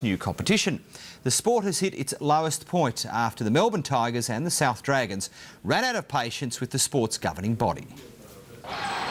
New competition. The sport has hit its lowest point after the Melbourne Tigers and the South Dragons ran out of patience with the sport's governing body.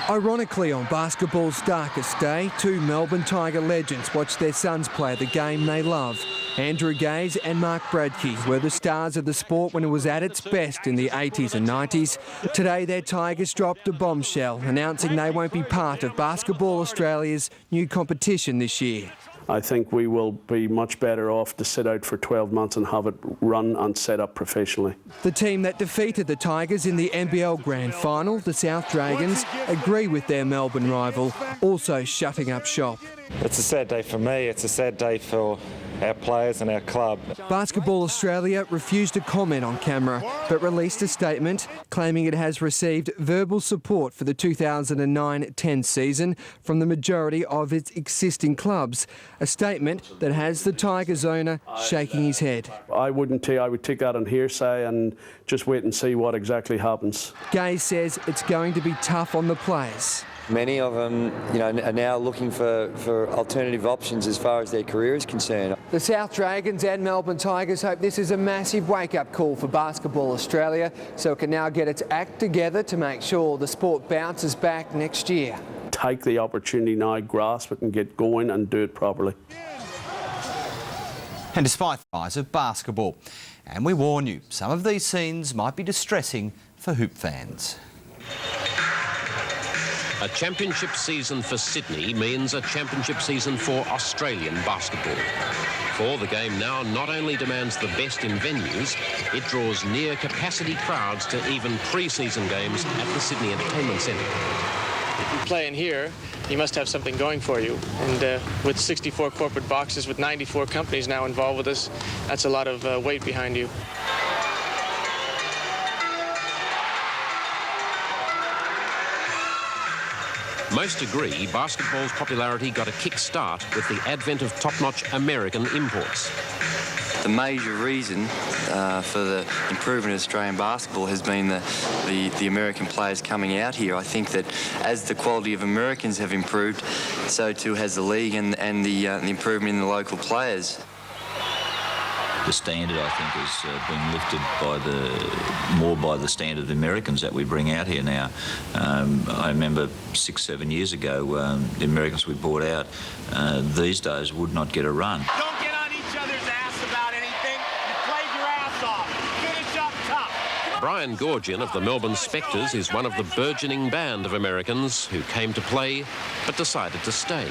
Ironically, on basketball's darkest day, two Melbourne Tiger legends watched their sons play the game they love. Andrew Gaze and Mark Bradkey were the stars of the sport when it was at its best in the 80s and 90s. Today, their Tigers dropped a bombshell, announcing they won't be part of Basketball Australia's new competition this year. I think we will be much better off to sit out for 12 months and have it run and set up professionally. The team that defeated the Tigers in the NBL Grand Final, the South Dragons, agree with their Melbourne rival, also shutting up shop. It's a sad day for me, it's a sad day for our players and our club. Basketball Australia refused to comment on camera, but released a statement claiming it has received verbal support for the 2009-10 season from the majority of its existing clubs. A statement that has the Tigers owner shaking his head. I would take that on hearsay and just wait and see what exactly happens. Gaze says it's going to be tough on the players. Many of them, are now looking for alternative options as far as their career is concerned. The South Dragons and Melbourne Tigers hope this is a massive wake-up call for Basketball Australia, so it can now get its act together to make sure the sport bounces back next year. Take the opportunity now, grasp it and get going and do it properly. And despite the rise of basketball, and we warn you, some of these scenes might be distressing for hoop fans. A championship season for Sydney means a championship season for Australian basketball. For the game now not only demands the best in venues, it draws near capacity crowds to even pre-season games at the Sydney Entertainment Centre. If you play in here, you must have something going for you. And with 64 corporate boxes, with 94 companies now involved with us, that's a lot of weight behind you. Most agree basketball's popularity got a kick-start with the advent of top-notch American imports. The major reason for the improvement of Australian basketball has been the American players coming out here. I think that as the quality of Americans have improved, so too has the league and the improvement in the local players. The standard, I think, has been lifted more by the standard of the Americans that we bring out here now. I remember 6-7 years ago, the Americans we brought out these days would not get a run. Don't get on each other's ass about anything. You played your ass off. Finish up tough. Brian Goorjian of the Melbourne Spectres is one of the burgeoning band of Americans who came to play but decided to stay.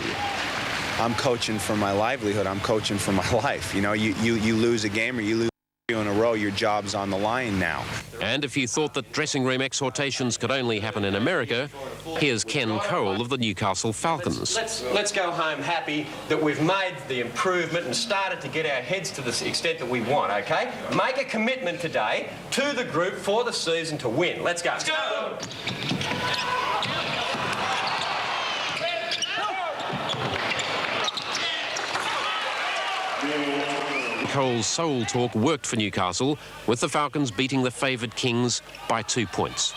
I'm coaching for my livelihood. I'm coaching for my life. You lose a game or you lose in a row, your job's on the line now. And if you thought that dressing room exhortations could only happen in America, here's Ken Cole of the Newcastle Falcons. Let's go home happy that we've made the improvement and started to get our heads to the extent that we want, OK? Make a commitment today to the group for the season to win. Let's go. Let's go! Cole's soul talk worked for Newcastle, with the Falcons beating the favoured Kings by 2 points.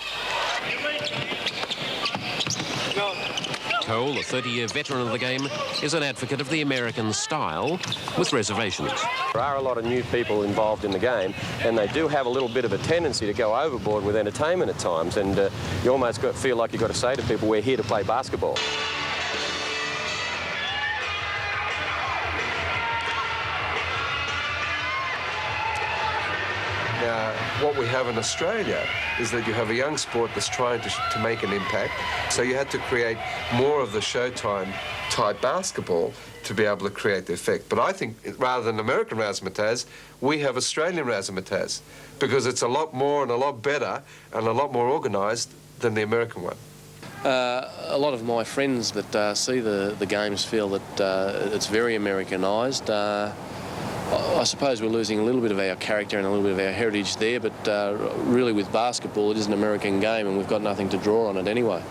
Cole, a 30-year veteran of the game, is an advocate of the American style, with reservations. There are a lot of new people involved in the game, and they do have a little bit of a tendency to go overboard with entertainment at times, and you almost feel like you've got to say to people, we're here to play basketball. Now, what we have in Australia is that you have a young sport that's trying to make an impact. So you had to create more of the Showtime type basketball to be able to create the effect. But I think rather than American razzmatazz, we have Australian razzmatazz because it's a lot more and a lot better and a lot more organised than the American one. A lot of my friends that see the games feel that it's very Americanised. I suppose we're losing a little bit of our character and a little bit of our heritage there, but really with basketball, it is an American game and we've got nothing to draw on it anyway.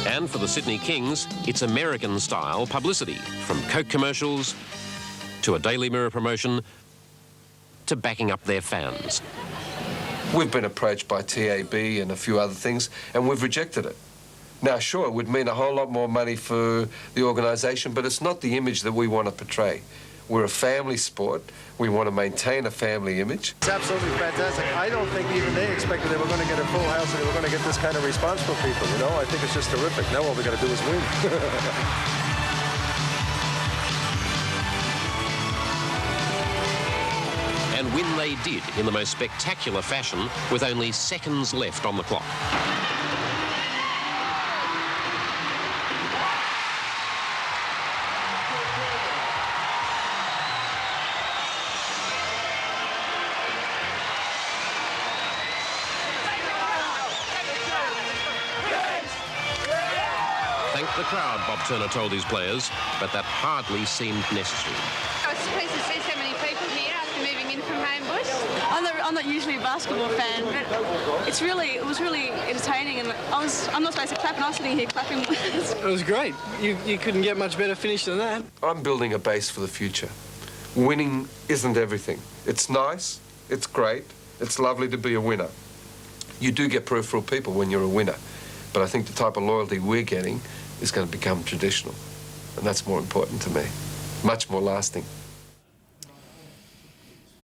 And for the Sydney Kings, it's American-style publicity, from Coke commercials to a Daily Mirror promotion to backing up their fans. We've been approached by TAB and a few other things, and we've rejected it. Now, sure, it would mean a whole lot more money for the organisation, but it's not the image that we want to portray. We're a family sport. We want to maintain a family image. It's absolutely fantastic. I don't think even they expected they were going to get a full house and they were going to get this kind of response from people, you know? I think it's just terrific. Now all we got to do is win. And win they did in the most spectacular fashion with only seconds left on the clock. Thank the crowd, Bob Turner told his players, but that hardly seemed necessary. I was surprised to see so many people here after moving in from Homebush. I'm not usually a basketball fan, but it was really entertaining, and I'm not supposed to clap, and I was sitting here clapping. It was great. You couldn't get much better finish than that. I'm building a base for the future. Winning isn't everything. It's nice, it's great, it's lovely to be a winner. You do get peripheral people when you're a winner, but I think the type of loyalty we're getting is going to become traditional, and that's more important to me, much more lasting.